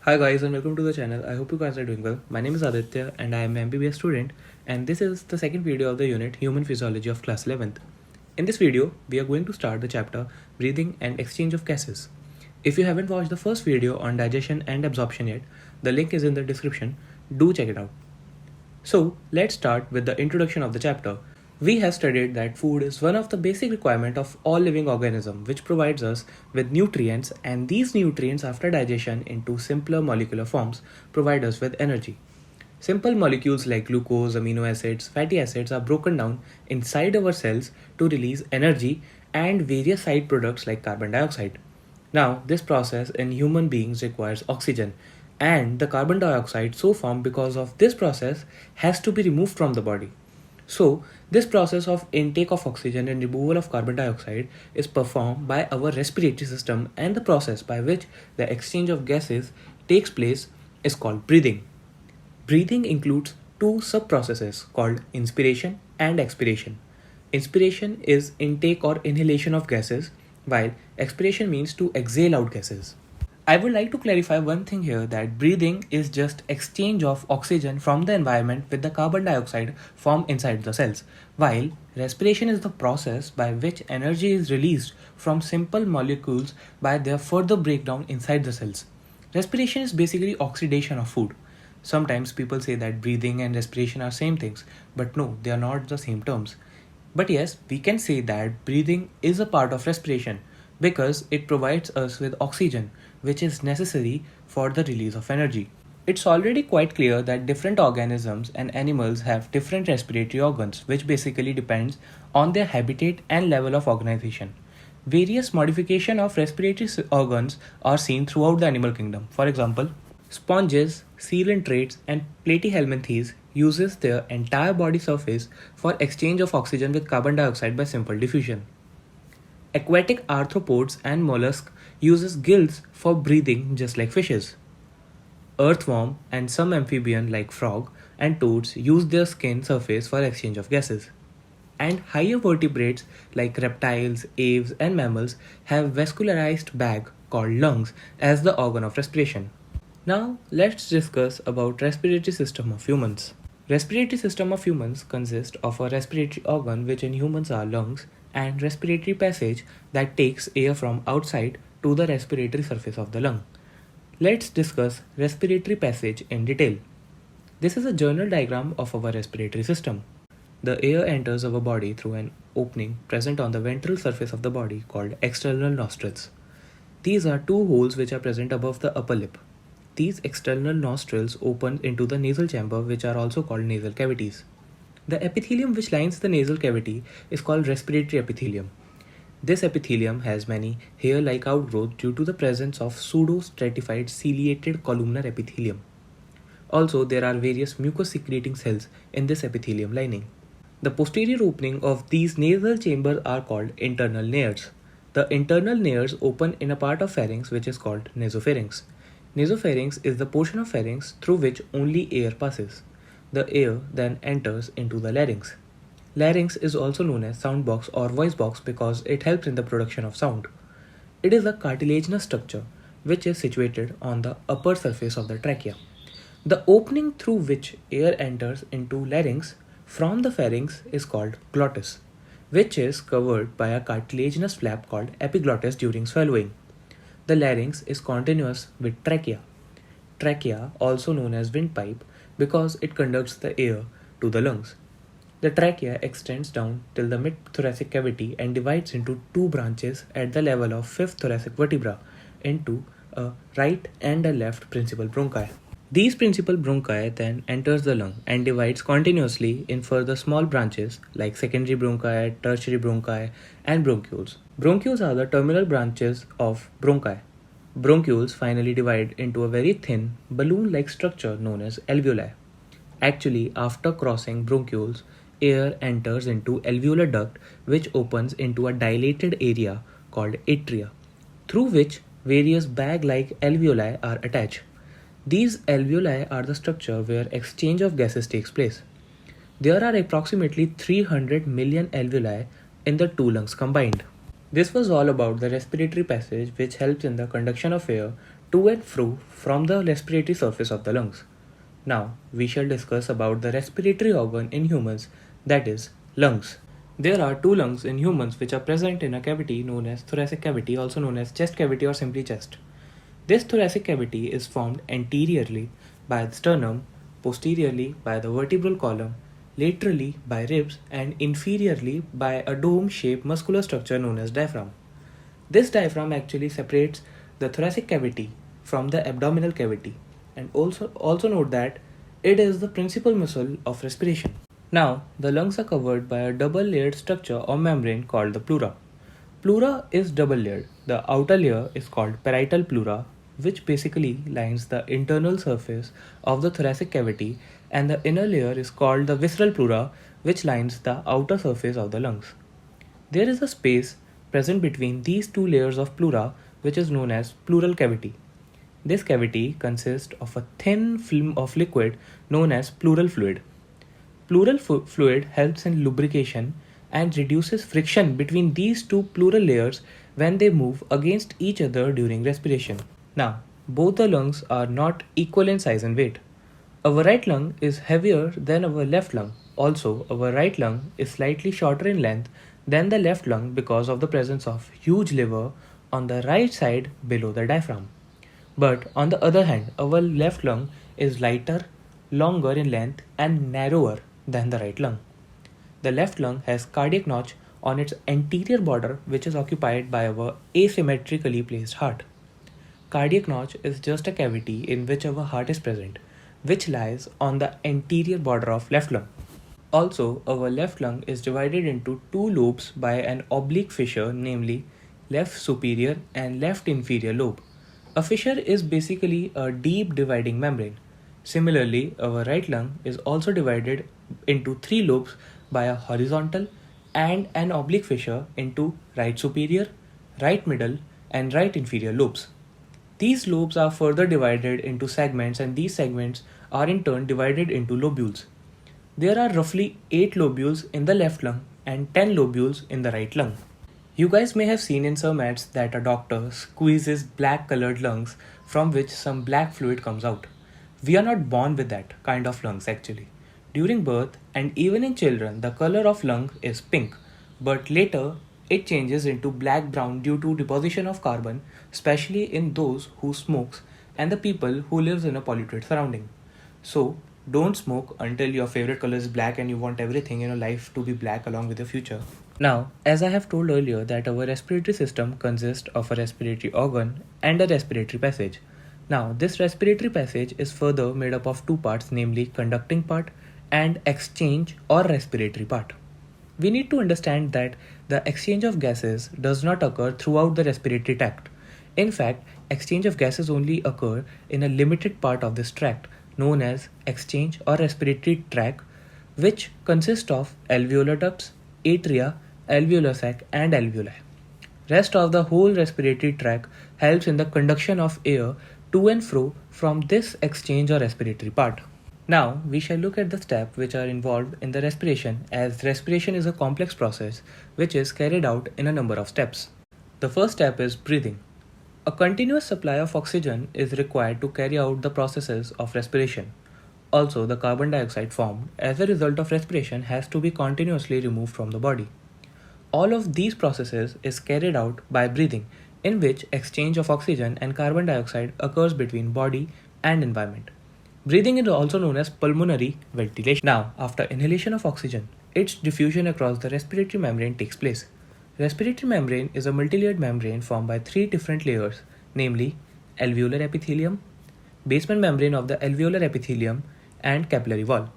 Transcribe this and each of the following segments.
Hi guys and welcome to the channel. I hope you guys are doing well. My name is Aditya and I am an MBBS student, and this is the second video of the unit Human Physiology of class 11th. In this video, we are going to start the chapter Breathing and Exchange of Gases. If you haven't watched the first video on digestion and absorption yet, the link is in the description. Do check it out. So let's start with the introduction of the chapter. We have studied that food is one of the basic requirements of all living organisms, which provides us with nutrients, and these nutrients after digestion into simpler molecular forms provide us with energy. Simple molecules like glucose, amino acids, fatty acids are broken down inside our cells to release energy and various side products like carbon dioxide. Now, this process in human beings requires oxygen, and the carbon dioxide so formed because of this process has to be removed from the body. So, this process of intake of oxygen and removal of carbon dioxide is performed by our respiratory system, and the process by which the exchange of gases takes place is called breathing. Breathing includes two sub-processes called inspiration and expiration. Inspiration is intake or inhalation of gases, while expiration means to exhale out gases. I would like to clarify one thing here, that breathing is just exchange of oxygen from the environment with the carbon dioxide formed inside the cells, while respiration is the process by which energy is released from simple molecules by their further breakdown inside the cells. Respiration is basically oxidation of food. Sometimes people say that breathing and respiration are same things, but no, they are not the same terms. But yes, we can say that breathing is a part of respiration because it provides us with oxygen, which is necessary for the release of energy. It's already quite clear that different organisms and animals have different respiratory organs, which basically depends on their habitat and level of organization. Various modification of respiratory organs are seen throughout the animal kingdom. For example, sponges, coelentrates, and platyhelminthes uses their entire body surface for exchange of oxygen with carbon dioxide by simple diffusion. Aquatic arthropods and mollusks uses gills for breathing just like fishes. Earthworm and some amphibian like frog and toads use their skin surface for exchange of gases. And higher vertebrates like reptiles, aves, and mammals have vascularized bag called lungs as the organ of respiration. Now let's discuss about respiratory system of humans. Respiratory system of humans consists of a respiratory organ, which in humans are lungs, and respiratory passage that takes air from outside to the respiratory surface of the lung. Let's discuss respiratory passage in detail. This is a general diagram of our respiratory system. The air enters our body through an opening present on the ventral surface of the body called external nostrils. These are two holes which are present above the upper lip. These external nostrils open into the nasal chamber, which are also called nasal cavities. The epithelium which lines the nasal cavity is called respiratory epithelium. This epithelium has many hair-like outgrowth due to the presence of pseudo-stratified ciliated columnar epithelium. Also, there are various mucus-secreting cells in this epithelium lining. The posterior opening of these nasal chambers are called internal nares. The internal nares open in a part of pharynx which is called nasopharynx. Nasopharynx is the portion of pharynx through which only air passes. The air then enters into the larynx. Larynx is also known as sound box or voice box because it helps in the production of sound. It is a cartilaginous structure which is situated on the upper surface of the trachea. The opening through which air enters into larynx from the pharynx is called glottis, which is covered by a cartilaginous flap called epiglottis during swallowing. The larynx is continuous with trachea. Trachea, also known as windpipe, because it conducts the air to the lungs. The trachea extends down till the mid-thoracic cavity and divides into two branches at the level of fifth thoracic vertebra into a right and a left principal bronchi. These principal bronchi then enters the lung and divides continuously in further small branches like secondary bronchi, tertiary bronchi, and bronchioles. Bronchioles are the terminal branches of bronchi. Bronchioles finally divide into a very thin, balloon-like structure known as alveoli. Actually, after crossing bronchioles, air enters into alveolar duct, which opens into a dilated area called atria, through which various bag-like alveoli are attached. These alveoli are the structure where exchange of gases takes place. There are approximately 300 million alveoli in the two lungs combined. This was all about the respiratory passage, which helps in the conduction of air to and fro from the respiratory surface of the lungs. Now, we shall discuss about the respiratory organ in humans, that is, lungs. There are two lungs in humans which are present in a cavity known as thoracic cavity, also known as chest cavity or simply chest. This thoracic cavity is formed anteriorly by the sternum, posteriorly by the vertebral column, laterally by ribs, and inferiorly by a dome-shaped muscular structure known as diaphragm. This diaphragm actually separates the thoracic cavity from the abdominal cavity, and also note that it is the principal muscle of respiration. Now, the lungs are covered by a double layered structure or membrane called the pleura. Pleura is double layered. The outer layer is called parietal pleura, which basically lines the internal surface of the thoracic cavity, and the inner layer is called the visceral pleura, which lines the outer surface of the lungs. There is a space present between these two layers of pleura, which is known as pleural cavity. This cavity consists of a thin film of liquid known as pleural fluid. Pleural fluid helps in lubrication and reduces friction between these two pleural layers when they move against each other during respiration. Now, both the lungs are not equal in size and weight. Our right lung is heavier than our left lung. Also, our right lung is slightly shorter in length than the left lung because of the presence of huge liver on the right side below the diaphragm. But on the other hand, our left lung is lighter, longer in length, and narrower than the right lung. The left lung has cardiac notch on its anterior border, which is occupied by our asymmetrically placed heart. Cardiac notch is just a cavity in which our heart is present, which lies on the anterior border of left lung. Also, our left lung is divided into two lobes by an oblique fissure, namely left superior and left inferior lobe. A fissure is basically a deep dividing membrane. Similarly, our right lung is also divided into three lobes by a horizontal and an oblique fissure into right superior, right middle, and right inferior lobes. These lobes are further divided into segments, and these segments are in turn divided into lobules. There are roughly 8 lobules in the left lung and 10 lobules in the right lung. You guys may have seen in some ads that a doctor squeezes black colored lungs from which some black fluid comes out. We are not born with that kind of lungs actually. During birth and even in children, the color of lung is pink, but later it changes into black-brown due to deposition of carbon, especially in those who smokes and the people who lives in a polluted surrounding. So, don't smoke until your favorite color is black and you want everything in your life to be black along with your future. Now, as I have told earlier that our respiratory system consists of a respiratory organ and a respiratory passage. Now, this respiratory passage is further made up of two parts, namely conducting part and exchange or respiratory part. We need to understand that the exchange of gases does not occur throughout the respiratory tract. In fact, exchange of gases only occur in a limited part of this tract known as exchange or respiratory tract, which consists of alveolar ducts, atria, alveolar sac, and alveoli. Rest of the whole respiratory tract helps in the conduction of air to and fro from this exchange or respiratory part. Now, we shall look at the steps which are involved in the respiration, as respiration is a complex process which is carried out in a number of steps. The first step is breathing. A continuous supply of oxygen is required to carry out the processes of respiration. Also, the carbon dioxide formed as a result of respiration has to be continuously removed from the body. All of these processes is carried out by breathing, in which exchange of oxygen and carbon dioxide occurs between body and environment. Breathing is also known as pulmonary ventilation. Now, after inhalation of oxygen, its diffusion across the respiratory membrane takes place. Respiratory membrane is a multilayered membrane formed by three different layers, namely alveolar epithelium, basement membrane of the alveolar epithelium, and capillary wall.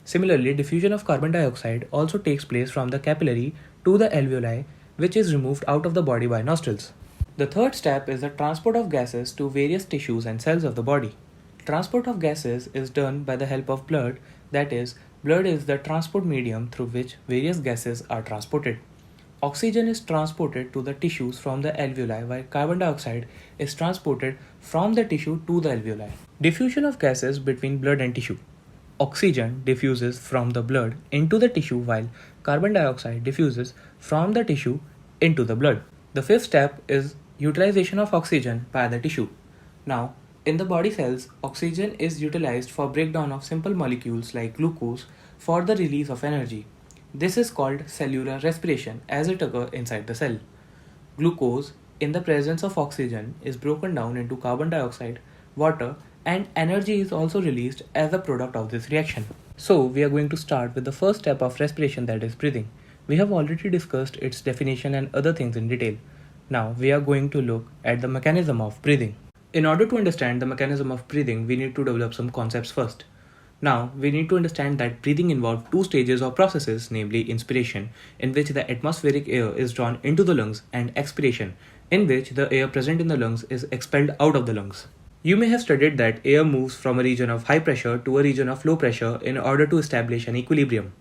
Similarly, diffusion of carbon dioxide also takes place from the capillary to the alveoli, which is removed out of the body by nostrils. The third step is the transport of gases to various tissues and cells of the body. Transport of gases is done by the help of blood, that is, blood is the transport medium through which various gases are transported. Oxygen is transported to the tissues from the alveoli, while carbon dioxide is transported from the tissue to the alveoli. Diffusion of gases between blood and tissue. Oxygen diffuses from the blood into the tissue while carbon dioxide diffuses from the tissue into the blood. The fifth step is utilization of oxygen by the tissue. Now, in the body cells, oxygen is utilized for breakdown of simple molecules like glucose for the release of energy. This is called cellular respiration as it occurs inside the cell. Glucose, in the presence of oxygen, is broken down into carbon dioxide, water, and energy is also released as a product of this reaction. So, we are going to start with the first step of respiration, that is breathing. We have already discussed its definition and other things in detail. Now, we are going to look at the mechanism of breathing. In order to understand the mechanism of breathing, we need to develop some concepts first. Now, we need to understand that breathing involves two stages or processes, namely inspiration, in which the atmospheric air is drawn into the lungs, and expiration, in which the air present in the lungs is expelled out of the lungs. You may have studied that air moves from a region of high pressure to a region of low pressure in order to establish an equilibrium.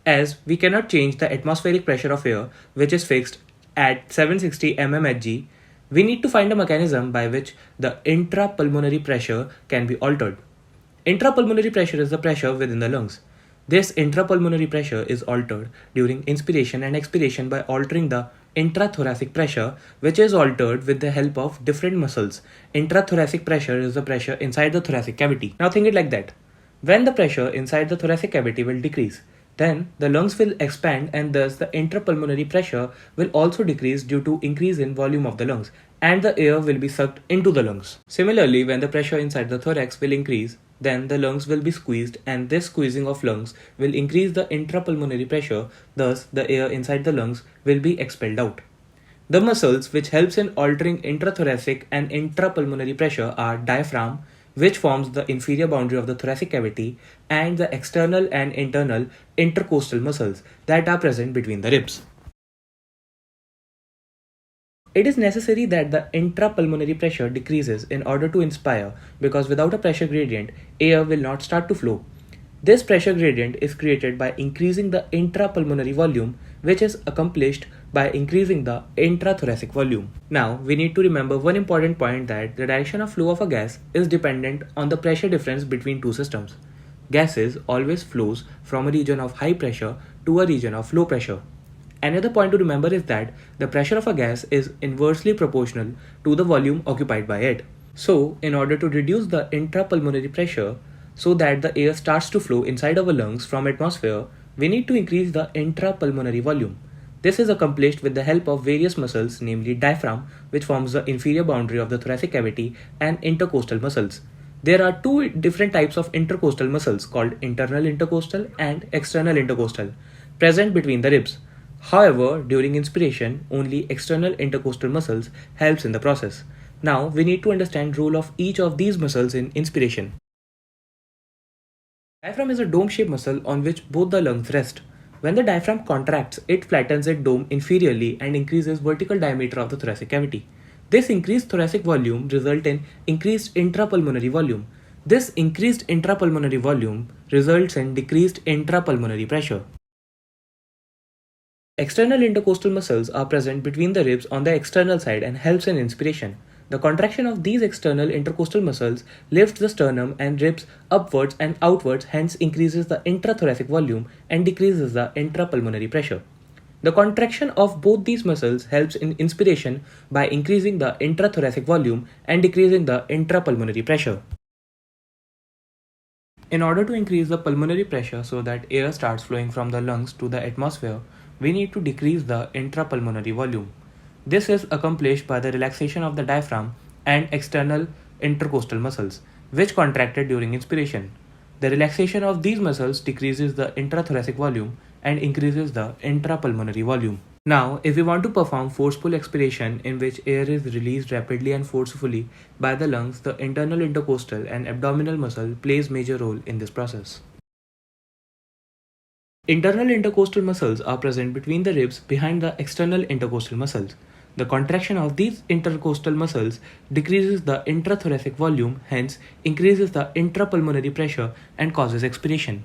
As we cannot change the atmospheric pressure of air, which is fixed at 760 mmHg, we need to find a mechanism by which the intrapulmonary pressure can be altered. Intrapulmonary pressure is the pressure within the lungs. This intrapulmonary pressure is altered during inspiration and expiration by altering the intrathoracic pressure, which is altered with the help of different muscles. Intrathoracic pressure is the pressure inside the thoracic cavity. Now think it like that. When the pressure inside the thoracic cavity will decrease, then the lungs will expand and thus the intrapulmonary pressure will also decrease due to increase in volume of the lungs and the air will be sucked into the lungs. Similarly, when the pressure inside the thorax will increase, then the lungs will be squeezed and this squeezing of lungs will increase the intrapulmonary pressure, thus the air inside the lungs will be expelled out. The muscles which helps in altering intrathoracic and intrapulmonary pressure are diaphragm, which forms the inferior boundary of the thoracic cavity, and the external and internal intercostal muscles that are present between the ribs. It is necessary that the intrapulmonary pressure decreases in order to inspire, because without a pressure gradient, air will not start to flow. This pressure gradient is created by increasing the intrapulmonary volume, which is accomplished by increasing the intrathoracic volume. Now, we need to remember one important point, that the direction of flow of a gas is dependent on the pressure difference between two systems. Gases always flows from a region of high pressure to a region of low pressure. Another point to remember is that the pressure of a gas is inversely proportional to the volume occupied by it. So, in order to reduce the intrapulmonary pressure so that the air starts to flow inside our lungs from atmosphere, we need to increase the intrapulmonary volume. This is accomplished with the help of various muscles, namely diaphragm, which forms the inferior boundary of the thoracic cavity, and intercostal muscles. There are two different types of intercostal muscles called internal intercostal and external intercostal, present between the ribs. However, during inspiration, only external intercostal muscles helps in the process. Now, we need to understand role of each of these muscles in inspiration. Diaphragm is a dome-shaped muscle on which both the lungs rest. When the diaphragm contracts, it flattens its dome inferiorly and increases vertical diameter of the thoracic cavity. This increased thoracic volume results in increased intrapulmonary volume. This increased intrapulmonary volume results in decreased intrapulmonary pressure. External intercostal muscles are present between the ribs on the external side and helps in inspiration. The contraction of these external intercostal muscles lifts the sternum and ribs upwards and outwards, hence increases the intrathoracic volume and decreases the intrapulmonary pressure. The contraction of both these muscles helps in inspiration by increasing the intrathoracic volume and decreasing the intrapulmonary pressure. In order to increase the pulmonary pressure so that air starts flowing from the lungs to the atmosphere, we need to decrease the intrapulmonary volume. This is accomplished by the relaxation of the diaphragm and external intercostal muscles, which contracted during inspiration. The relaxation of these muscles decreases the intrathoracic volume and increases the intrapulmonary volume. Now, if we want to perform forceful expiration in which air is released rapidly and forcefully by the lungs, the internal intercostal and abdominal muscle plays major role in this process. Internal intercostal muscles are present between the ribs behind the external intercostal muscles. The contraction of these intercostal muscles decreases the intrathoracic volume, hence increases the intrapulmonary pressure and causes expiration.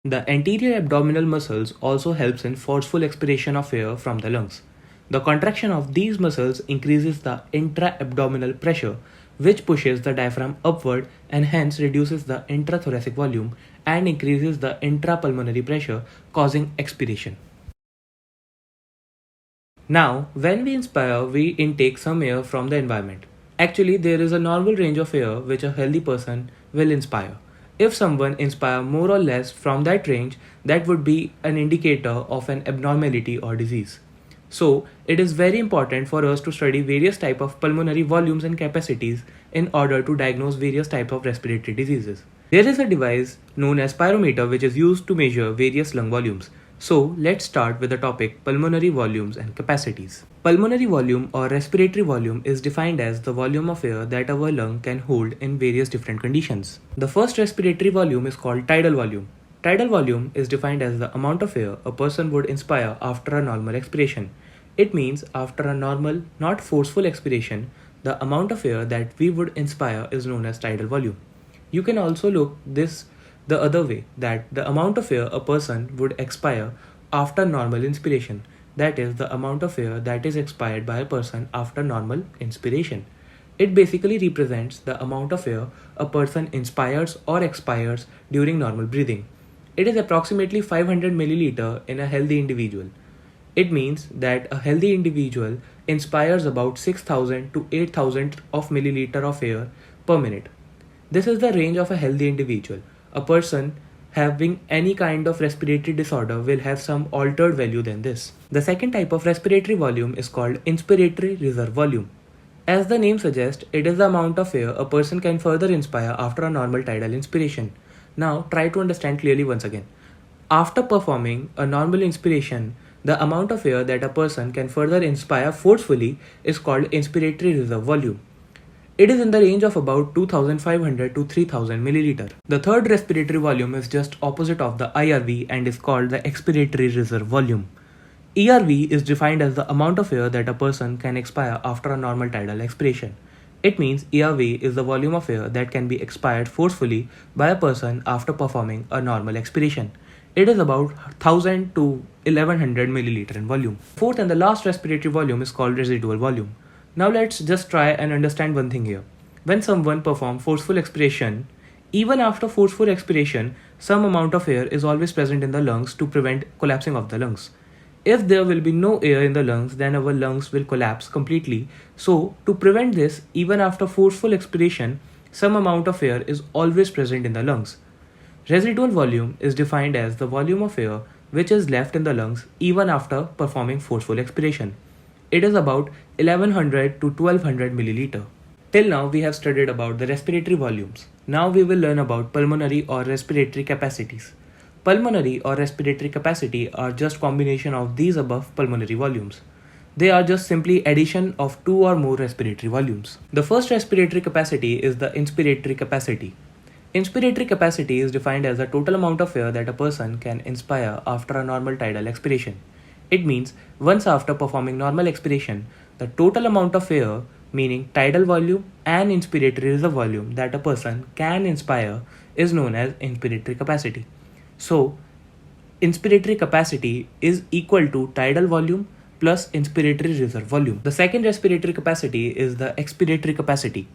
The anterior abdominal muscles also helps in forceful expiration of air from the lungs. The contraction of these muscles increases the intra-abdominal pressure, which pushes the diaphragm upward and hence reduces the intrathoracic volume and increases the intrapulmonary pressure, causing expiration. Now, when we inspire, we intake some air from the environment. Actually, there is a normal range of air which a healthy person will inspire. If someone inspire more or less from that range, that would be an indicator of an abnormality or disease. So, it is very important for us to study various type of pulmonary volumes and capacities in order to diagnose various type of respiratory diseases. There is a device known as pyrometer which is used to measure various lung volumes. So, let's start with the topic pulmonary volumes and capacities. Pulmonary volume or respiratory volume is defined as the volume of air that our lung can hold in various different conditions. The first respiratory volume is called tidal volume. Tidal volume is defined as the amount of air a person would inspire after a normal expiration. It means after a normal, not forceful expiration, the amount of air that we would inspire is known as tidal volume. You can also look this the other way, that the amount of air a person would expire after normal inspiration, that is the amount of air that is expired by a person after normal inspiration. It basically represents the amount of air a person inspires or expires during normal breathing. It is approximately 500 milliliter in a healthy individual. It means that a healthy individual inspires about 6000 to 8000 of milliliter of air per minute. This is the range of a healthy individual. A person having any kind of respiratory disorder will have some altered value than this. The second type of respiratory volume is called inspiratory reserve volume. As the name suggests, it is the amount of air a person can further inspire after a normal tidal inspiration. Now try to understand clearly once again. After performing a normal inspiration, the amount of air that a person can further inspire forcefully is called inspiratory reserve volume. It is in the range of about 2500 to 3000 milliliter. The third respiratory volume is just opposite of the IRV and is called the expiratory reserve volume. ERV is defined as the amount of air that a person can expire after a normal tidal expiration. It means ERV is the volume of air that can be expired forcefully by a person after performing a normal expiration. It is about 1000 to 1100 milliliter in volume. Fourth and the last respiratory volume is called residual volume. Now let's just try and understand one thing here. When someone performs forceful expiration, even after forceful expiration, some amount of air is always present in the lungs to prevent collapsing of the lungs. If there will be no air in the lungs, then our lungs will collapse completely. So, to prevent this, even after forceful expiration, some amount of air is always present in the lungs. Residual volume is defined as the volume of air which is left in the lungs even after performing forceful expiration. It is about 1100 to 1200 milliliter. Till now we have studied about the respiratory volumes. Now we will learn about pulmonary or respiratory capacities. Pulmonary or respiratory capacity are just combination of these above pulmonary volumes. They are just simply addition of two or more respiratory volumes. The first respiratory capacity is the inspiratory capacity. Inspiratory capacity is defined as the total amount of air that a person can inspire after a normal tidal expiration. It means once after performing normal expiration, the total amount of air, meaning tidal volume and inspiratory reserve volume that a person can inspire, is known as inspiratory capacity. So, inspiratory capacity is equal to tidal volume plus inspiratory reserve volume. The second respiratory capacity is the expiratory capacity.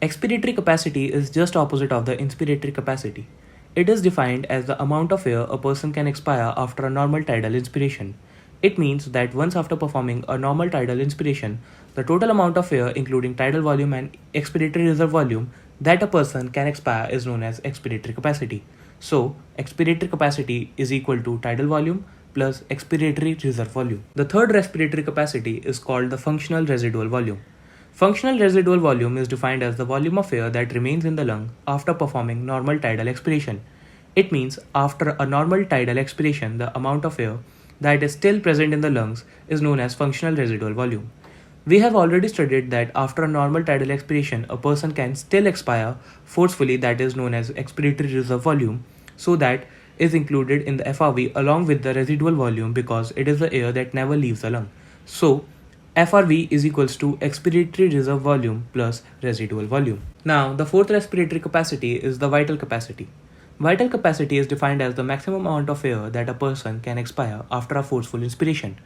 Expiratory capacity is just opposite of the inspiratory capacity. It is defined as the amount of air a person can expire after a normal tidal inspiration. It means that once after performing a normal tidal inspiration, the total amount of air including tidal volume and expiratory reserve volume that a person can expire is known as expiratory capacity. So, expiratory capacity is equal to tidal volume plus expiratory reserve volume. The third respiratory capacity is called the functional residual volume. Functional residual volume is defined as the volume of air that remains in the lung after performing normal tidal expiration. It means after a normal tidal expiration, the amount of air that is still present in the lungs is known as functional residual volume. We have already studied that after a normal tidal expiration, a person can still expire forcefully, that is known as expiratory reserve volume, so that is included in the FRV along with the residual volume because it is the air that never leaves the lung. So, FRV is equals to expiratory reserve volume plus residual volume. Now, the fourth respiratory capacity is the vital capacity. Vital capacity is defined as the maximum amount of air that a person can expire after a forceful inspiration,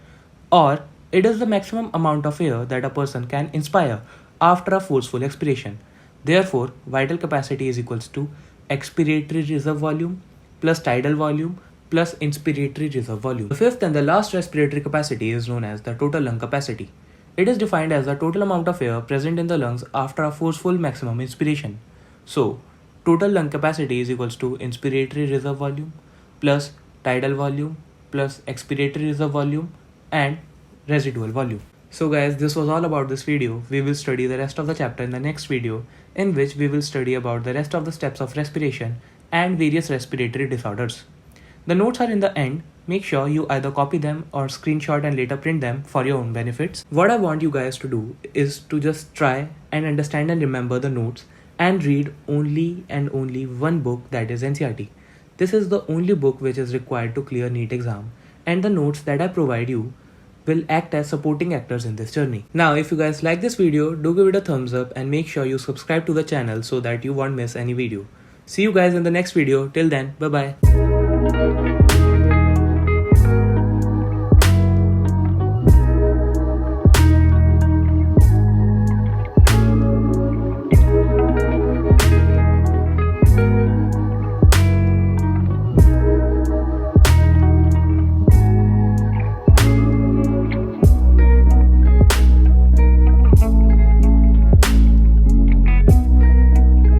or it is the maximum amount of air that a person can inspire after a forceful expiration. Therefore, vital capacity is equals to expiratory reserve volume plus tidal volume plus inspiratory reserve volume. The fifth and the last respiratory capacity is known as the total lung capacity. It is defined as the total amount of air present in the lungs after a forceful maximum inspiration. So, total lung capacity is equals to inspiratory reserve volume plus tidal volume plus expiratory reserve volume and residual volume. So guys, this was all about this video. We will study the rest of the chapter in the next video, in which we will study about the rest of the steps of respiration and various respiratory disorders. The notes are in the end. Make sure you either copy them or screenshot and later print them for your own benefits. What I want you guys to do is to just try and understand and remember the notes and read only and only one book, that is NCERT. This is the only book which is required to clear NEET exam, and the notes that I provide you will act as supporting actors in this journey. Now, if you guys like this video, do give it a thumbs up and make sure you subscribe to the channel so that you won't miss any video. See you guys in the next video. Till then, bye bye.